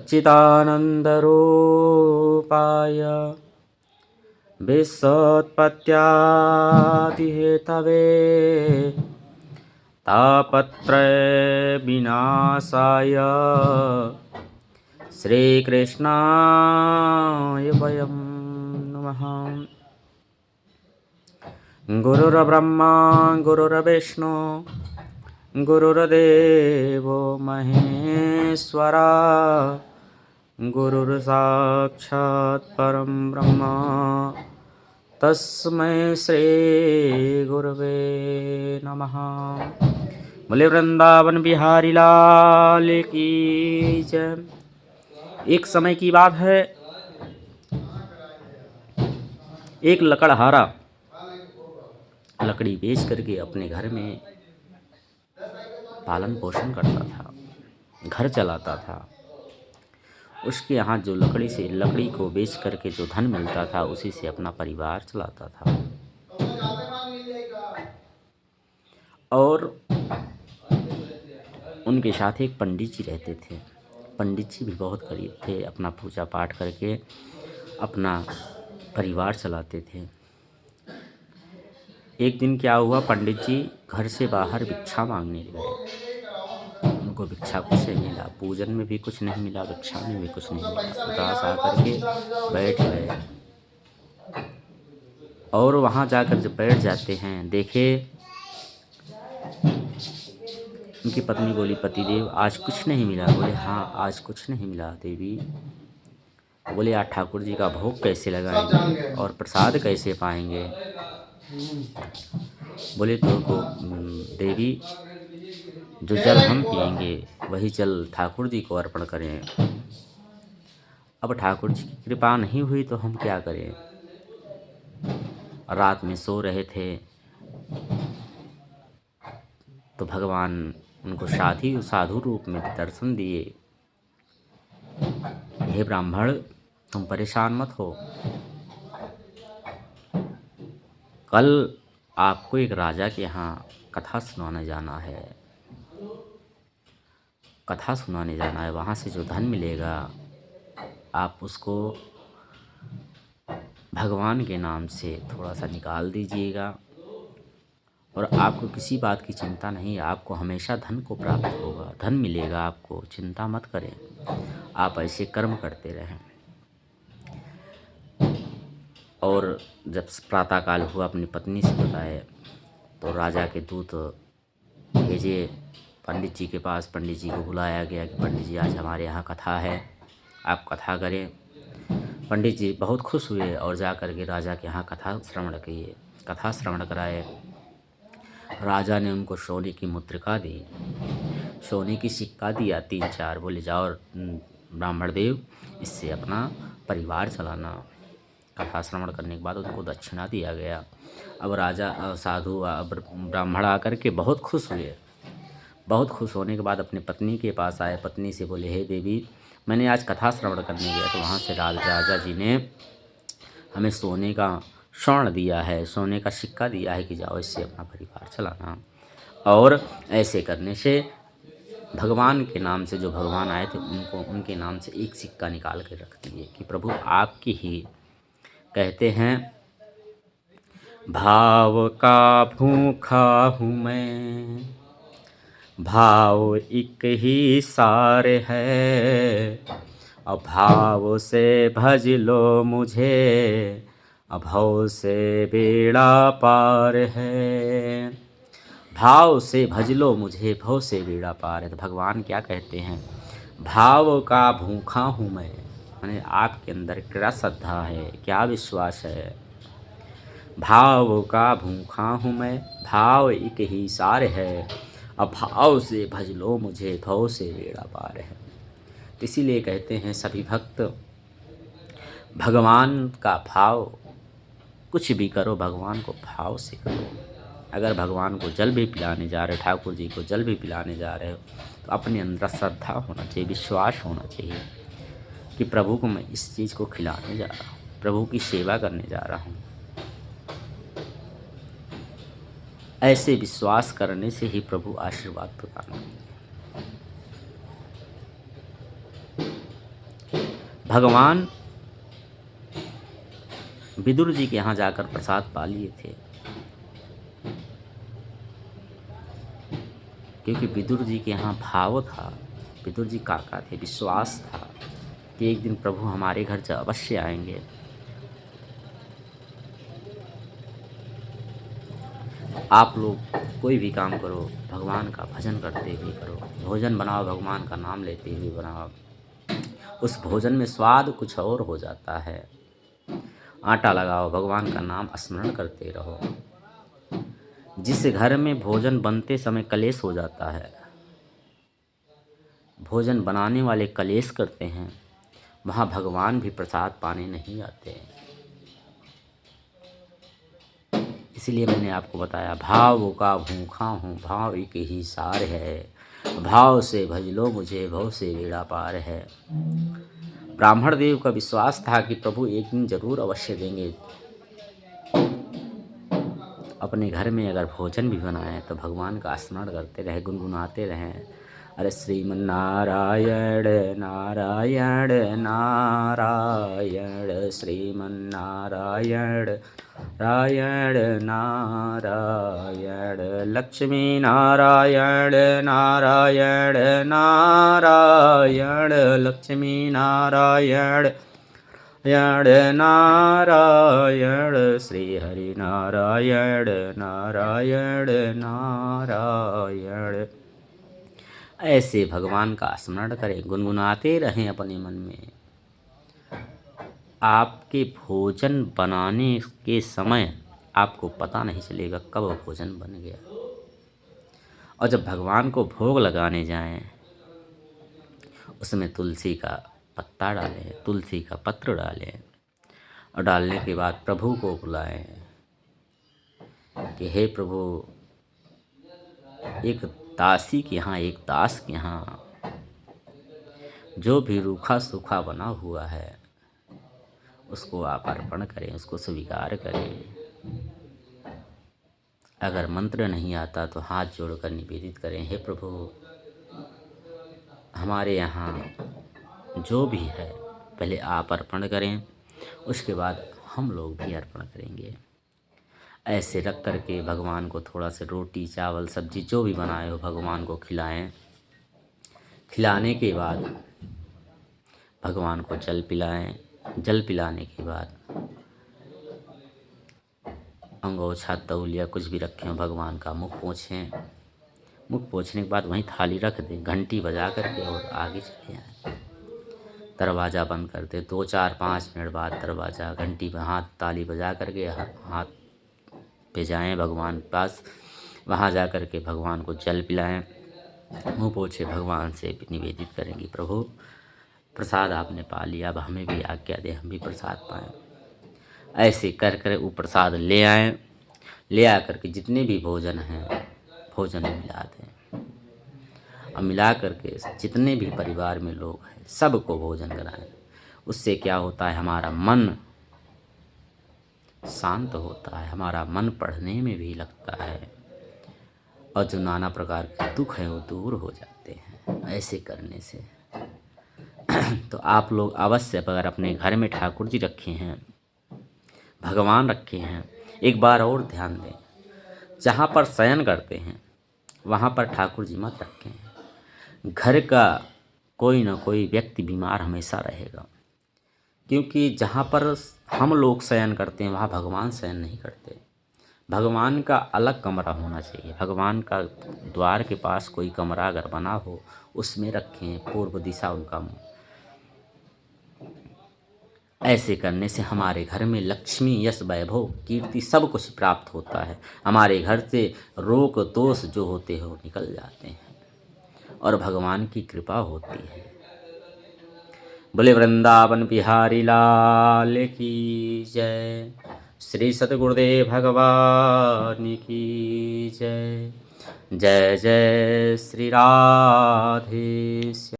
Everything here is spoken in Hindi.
चिदानन्दरूपाय विश्वोत्पत्त्यादिहेतवे तापत्रयविनाशाय श्रीकृष्णाय वयं नमः। गुरुर्ब्रह्मा गुरुर्विष्णु गुरुर्देवो महेश्वरा गुरुर्साक्षात् परं ब्रह्म तस्मै श्री गुरवे नमः। बोले वृंदावन बिहारी लाल की जय। एक समय की बात है, एक लकड़हारा लकड़ी बेच करके अपने घर में पालन पोषण करता था, घर चलाता था। उसके यहाँ जो लकड़ी को बेच करके जो धन मिलता था उसी से अपना परिवार चलाता था। और उनके साथ एक पंडित जी रहते थे। पंडित जी भी बहुत गरीब थे, अपना पूजा पाठ करके अपना परिवार चलाते थे। एक दिन क्या हुआ, पंडित जी घर से बाहर भिक्षा मांगने गए। उनको भिक्षा कुछ नहीं मिला, पूजन में भी कुछ नहीं मिला, भिक्षा में भी कुछ नहीं मिला। उदास आकर के बैठ गए। और वहाँ जाकर जब बैठ जाते हैं, देखे उनकी पत्नी बोली, पतिदेव आज कुछ नहीं मिला। बोले हाँ आज कुछ नहीं मिला देवी। बोले आज ठाकुर जी का भोग कैसे लगाएंगे और प्रसाद कैसे पाएंगे। बोले तो देवी जो जल हम पिएंगे वही जल ठाकुर जी को अर्पण करें। अब ठाकुर जी की कृपा नहीं हुई तो हम क्या करें। रात में सो रहे थे तो भगवान उनको साधु रूप में दर्शन दिए। हे ब्राह्मण तुम परेशान मत हो, कल आपको एक राजा के यहाँ कथा सुनाने जाना है। कथा सुनाने जाना है, वहाँ से जो धन मिलेगा आप उसको भगवान के नाम से थोड़ा सा निकाल दीजिएगा। और आपको किसी बात की चिंता नहीं, आपको हमेशा धन को प्राप्त होगा, धन मिलेगा आपको, चिंता मत करें। आप ऐसे कर्म करते रहें। और जब प्रातःकाल हुआ अपनी पत्नी से बताए तो राजा के दूत भेजे पंडित जी के पास। पंडित जी को बुलाया गया कि पंडित जी आज हमारे यहाँ कथा है, आप कथा करें। पंडित जी बहुत खुश हुए और जा कर के राजा के यहाँ कथा श्रवण कराए। राजा ने उनको सोने की मुद्रिका दी, सोने की सिक्का दिया 3-4। बोले जाओ ब्राह्मण देव इससे अपना परिवार चलाना। कथा श्रवण करने के बाद उनको दक्षिणा दिया गया। अब राजा साधु ब्राह्मण आकर के बहुत खुश हुए। बहुत खुश होने के बाद अपनी पत्नी के पास आए। पत्नी से बोले, हे देवी मैंने आज कथा श्रवण करने गया तो वहाँ से राजा जी ने हमें सोने का स्वर्ण दिया है, सोने का सिक्का दिया है कि जाओ इससे अपना परिवार चलाना। और ऐसे करने से भगवान के नाम से, जो भगवान आए थे उनके नाम से एक सिक्का निकाल कर रख दिए कि प्रभु आपकी ही। कहते हैं भाव का भूखा हूँ मैं, भाव एक ही सार है। अभाव से भज लो मुझे, अभव से बेड़ा पार है। भाव से भज लो मुझे, भव से बेड़ा पार है। तो भगवान क्या कहते हैं, भाव का भूखा हूँ मैं, माने आपके अंदर क्या श्रद्धा है, क्या विश्वास है। भाव का भूखा हूँ मैं, भाव एक ही सार है। अभाव से भज लो मुझे, भव से बेड़ा पार है। इसीलिए कहते हैं सभी भक्त भगवान का भाव, कुछ भी करो भगवान को भाव से करो। अगर भगवान को जल भी पिलाने जा रहे हो, ठाकुर जी को जल भी पिलाने जा रहे हो, तो अपने अंदर श्रद्धा होना चाहिए, विश्वास होना चाहिए कि प्रभु को मैं इस चीज़ को खिलाने जा रहा हूँ, प्रभु की सेवा करने जा रहा हूँ। ऐसे विश्वास करने से ही प्रभु आशीर्वाद प्रदान करेंगे। भगवान विदुर जी के यहाँ जाकर प्रसाद पा लिए थे, क्योंकि विदुर जी के यहाँ भाव था, विदुर जी काका थे, विश्वास था कि एक दिन प्रभु हमारे घर अवश्य आएंगे। आप लोग कोई भी काम करो, भगवान का भजन करते हुए करो, भोजन बनाओ, भगवान का नाम लेते हुए बनाओ। उस भोजन में स्वाद कुछ और हो जाता है। आटा लगाओ, भगवान का नाम स्मरण करते रहो। जिस घर में भोजन बनते समय कलेश हो जाता है, भोजन बनाने वाले कलेश करते हैं, वहाँ भगवान भी प्रसाद पाने नहीं आते। इसलिए मैंने आपको बताया, भाव का भूखा हूँ, भाव एक ही सार है, भाव से भज लो मुझे, भव से बेड़ा पार है। ब्राह्मण देव का विश्वास था कि प्रभु एक दिन जरूर अवश्य देंगे। अपने घर में अगर भोजन भी बनाए तो भगवान का स्मरण करते रहे, गुनगुनाते रहें, अरे श्रीमन नारायण नारायण नारायण, श्रीमन नारायण नारायण नारायण, लक्ष्मी नारायण नारायण नारायण, लक्ष्मी नारायण नारायण, श्री हरि नारायण नारायण नारायण। ऐसे भगवान का स्मरण करें, गुनगुनाते रहें अपने मन में। आपके भोजन बनाने के समय आपको पता नहीं चलेगा कब भोजन बन गया। और जब भगवान को भोग लगाने जाएं, उसमें तुलसी का पत्ता डालें, तुलसी का पत्र डालें, और डालने के बाद प्रभु को बुलाएं कि हे प्रभु, एक दासी के यहाँ, एक दास के यहाँ जो भी रूखा सूखा बना हुआ है उसको आप अर्पण करें, उसको स्वीकार करें। अगर मंत्र नहीं आता तो हाथ जोड़कर निवेदित करें, हे प्रभु, हमारे यहाँ जो भी है पहले आप अर्पण करें, उसके बाद हम लोग भी अर्पण करेंगे। ऐसे रख करके भगवान को थोड़ा सा रोटी चावल सब्जी जो भी बनाए हो भगवान को खिलाएं। खिलाने के बाद भगवान को जल पिलाएं। जल पिलाने के बाद अंगोछा तौलिया कुछ भी रखें, भगवान का मुख पोंछें। मुख पोंछने के बाद वहीं थाली रख दें, घंटी बजा करके और आगे चले आएँ। दरवाज़ा बंद कर दें। 2-4-5 मिनट बाद दरवाज़ा घंटी पर हाथ ताली बजा करके हाथ पे जाएँ भगवान के पास। वहाँ जा कर के भगवान को जल पिलाएं, मुँह पोछे भगवान से निवेदित करेंगे, प्रभु प्रसाद आपने पा लिया, अब हमें भी आज्ञा दे, हम भी प्रसाद पाएँ। ऐसे कर कर वो प्रसाद ले आएँ। ले आ कर के जितने भी भोजन हैं भोजन मिला दें, और मिला करके जितने भी परिवार में लोग हैं सबको भोजन कराएं। उससे क्या होता है, हमारा मन शांत होता है, हमारा मन पढ़ने में भी लगता है, और जो नाना प्रकार के दुख हैं वो दूर हो जाते हैं ऐसे करने से। तो आप लोग अवश्य अगर अपने घर में ठाकुर जी रखे हैं, भगवान रखे हैं, एक बार और ध्यान दें, जहाँ पर शयन करते हैं वहाँ पर ठाकुर जी मत रखें। घर का कोई ना कोई व्यक्ति बीमार हमेशा रहेगा, क्योंकि जहाँ पर हम लोग शयन करते हैं वहाँ भगवान शयन नहीं करते। भगवान का अलग कमरा होना चाहिए। भगवान का द्वार के पास कोई कमरा अगर बना हो उसमें रखें, पूर्व दिशा उनका मुँह। ऐसे करने से हमारे घर में लक्ष्मी, यश, वैभव, कीर्ति सब कुछ प्राप्त होता है। हमारे घर से रोग दोष जो होते हैं वो निकल जाते हैं और भगवान की कृपा होती है। बोले वृंदावन बिहारी लाल की जय। श्री सद्गुरुदेव भगवान की जय। जय जय श्री राधे।